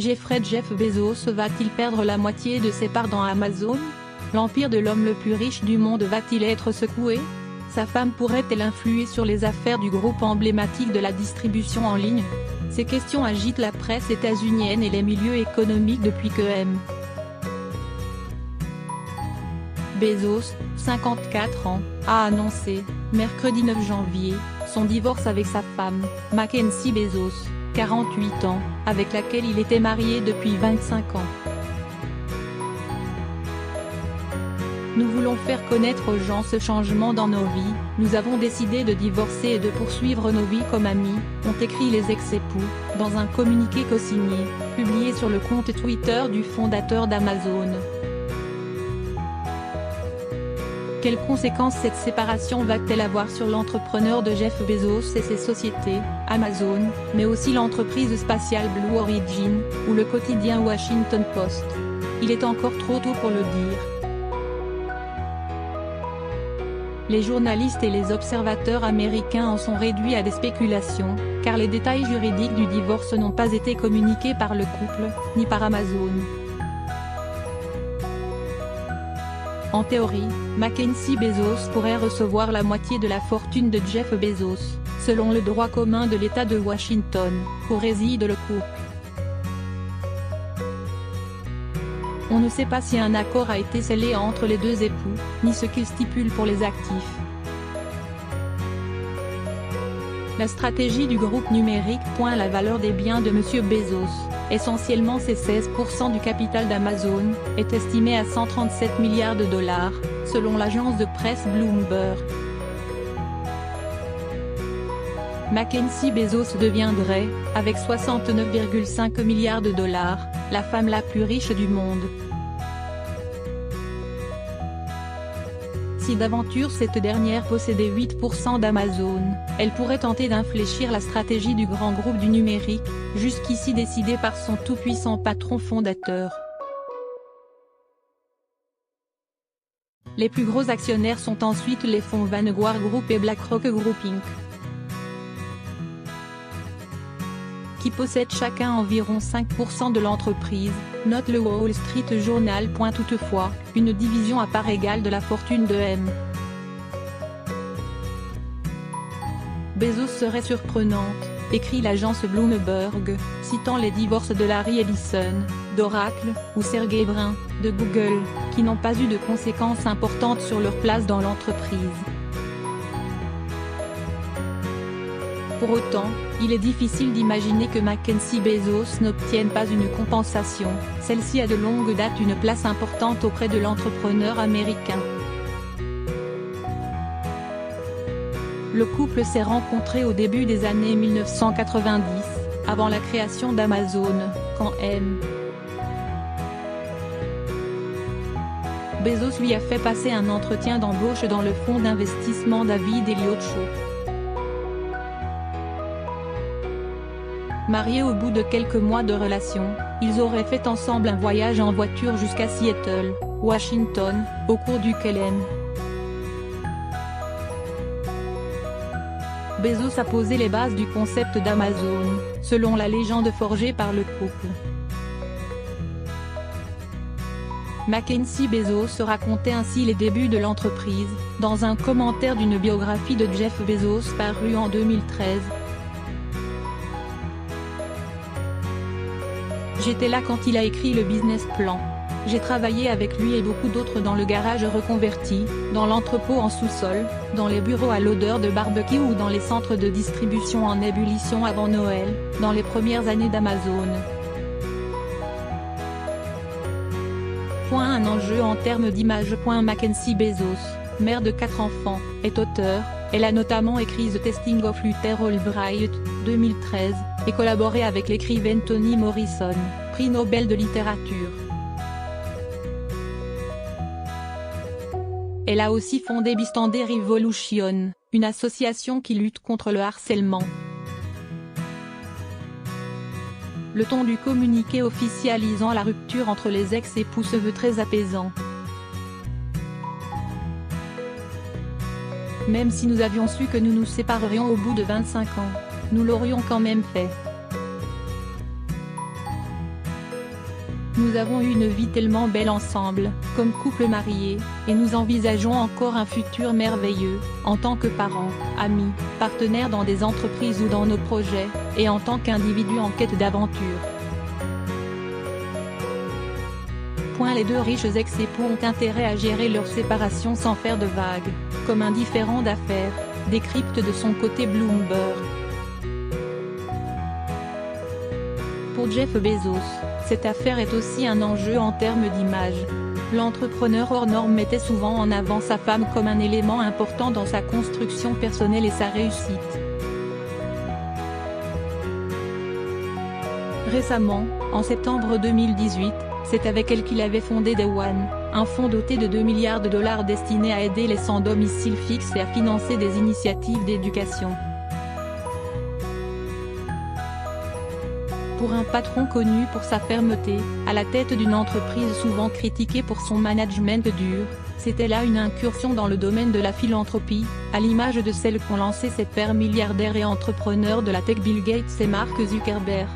Jeff Bezos va-t-il perdre la moitié de ses parts dans Amazon? L'empire de l'homme le plus riche du monde va-t-il être secoué? Sa femme pourrait-elle influer sur les affaires du groupe emblématique de la distribution en ligne? Ces questions agitent la presse états-unienne et les milieux économiques depuis que M. Bezos, 54 ans, a annoncé, mercredi 9 janvier, son divorce avec sa femme, Mackenzie Bezos, 48 ans, avec laquelle il était marié depuis 25 ans. Nous voulons faire connaître aux gens ce changement dans nos vies, nous avons décidé de divorcer et de poursuivre nos vies comme amis, ont écrit les ex-époux, dans un communiqué co-signé, publié sur le compte Twitter du fondateur d'Amazon. Quelles conséquences cette séparation va-t-elle avoir sur l'entrepreneur de Jeff Bezos et ses sociétés, Amazon, mais aussi l'entreprise spatiale Blue Origin, ou le quotidien Washington Post? Il est encore trop tôt pour le dire. Les journalistes et les observateurs américains en sont réduits à des spéculations, car les détails juridiques du divorce n'ont pas été communiqués par le couple, ni par Amazon. En théorie, Mackenzie Bezos pourrait recevoir la moitié de la fortune de Jeff Bezos, selon le droit commun de l'État de Washington, où réside le couple. On ne sait pas si un accord a été scellé entre les deux époux, ni ce qu'il stipule pour les actifs. La stratégie du groupe numérique. La valeur des biens de M. Bezos, essentiellement ses 16% du capital d'Amazon, est estimée à 137 milliards de dollars, selon l'agence de presse Bloomberg. Mackenzie Bezos deviendrait, avec 69,5 milliards de dollars, la femme la plus riche du monde. Si d'aventure cette dernière possédait 8% d'Amazon, elle pourrait tenter d'infléchir la stratégie du grand groupe du numérique, jusqu'ici décidée par son tout-puissant patron fondateur. Les plus gros actionnaires sont ensuite les fonds Vanguard Group et BlackRock Group Inc., qui possèdent chacun environ 5% de l'entreprise, note le Wall Street Journal. Toutefois, une division à part égale de la fortune de M. Bezos serait surprenante, écrit l'agence Bloomberg, citant les divorces de Larry Ellison, d'Oracle, ou Sergey Brin, de Google, qui n'ont pas eu de conséquences importantes sur leur place dans l'entreprise. Pour autant, il est difficile d'imaginer que Mackenzie Bezos n'obtienne pas une compensation, celle-ci a de longue date une place importante auprès de l'entrepreneur américain. Le couple s'est rencontré au début des années 1990, avant la création d'Amazon, quand M. Bezos lui a fait passer un entretien d'embauche dans le fonds d'investissement David Elliott Shaw. Mariés au bout de quelques mois de relation, ils auraient fait ensemble un voyage en voiture jusqu'à Seattle, Washington, au cours duquel M. Bezos a posé les bases du concept d'Amazon, selon la légende forgée par le couple. Mackenzie Bezos racontait ainsi les débuts de l'entreprise, dans un commentaire d'une biographie de Jeff Bezos parue en 2013. J'étais là quand il a écrit le business plan. J'ai travaillé avec lui et beaucoup d'autres dans le garage reconverti, dans l'entrepôt en sous-sol, dans les bureaux à l'odeur de barbecue ou dans les centres de distribution en ébullition avant Noël, dans les premières années d'Amazon. Un enjeu en termes d'image. Mackenzie Bezos, mère de 4 enfants, est auteure, elle a notamment écrit The Testing of Luther Albright, 2013, et collaboré avec l'écrivaine Toni Morrison, prix Nobel de littérature. Elle a aussi fondé Bystander Revolution, une association qui lutte contre le harcèlement. Le ton du communiqué officialisant la rupture entre les ex-époux se veut très apaisant. Même si nous avions su que nous nous séparerions au bout de 25 ans, nous l'aurions quand même fait. Nous avons eu une vie tellement belle ensemble, comme couple marié, et nous envisageons encore un futur merveilleux, en tant que parents, amis, partenaires dans des entreprises ou dans nos projets, et en tant qu'individus en quête d'aventure. Les deux riches ex-époux ont intérêt à gérer leur séparation sans faire de vagues, comme un différend d'affaires, décrypte de son côté Bloomberg. Pour Jeff Bezos, cette affaire est aussi un enjeu en termes d'image. L'entrepreneur hors norme mettait souvent en avant sa femme comme un élément important dans sa construction personnelle et sa réussite. Récemment, en septembre 2018, c'est avec elle qu'il avait fondé The One, un fonds doté de $2 milliards destiné à aider les sans domicile fixe et à financer des initiatives d'éducation. Pour un patron connu pour sa fermeté, à la tête d'une entreprise souvent critiquée pour son management dur, c'était là une incursion dans le domaine de la philanthropie, à l'image de celle qu'ont lancée ses pairs milliardaires et entrepreneurs de la tech Bill Gates et Mark Zuckerberg.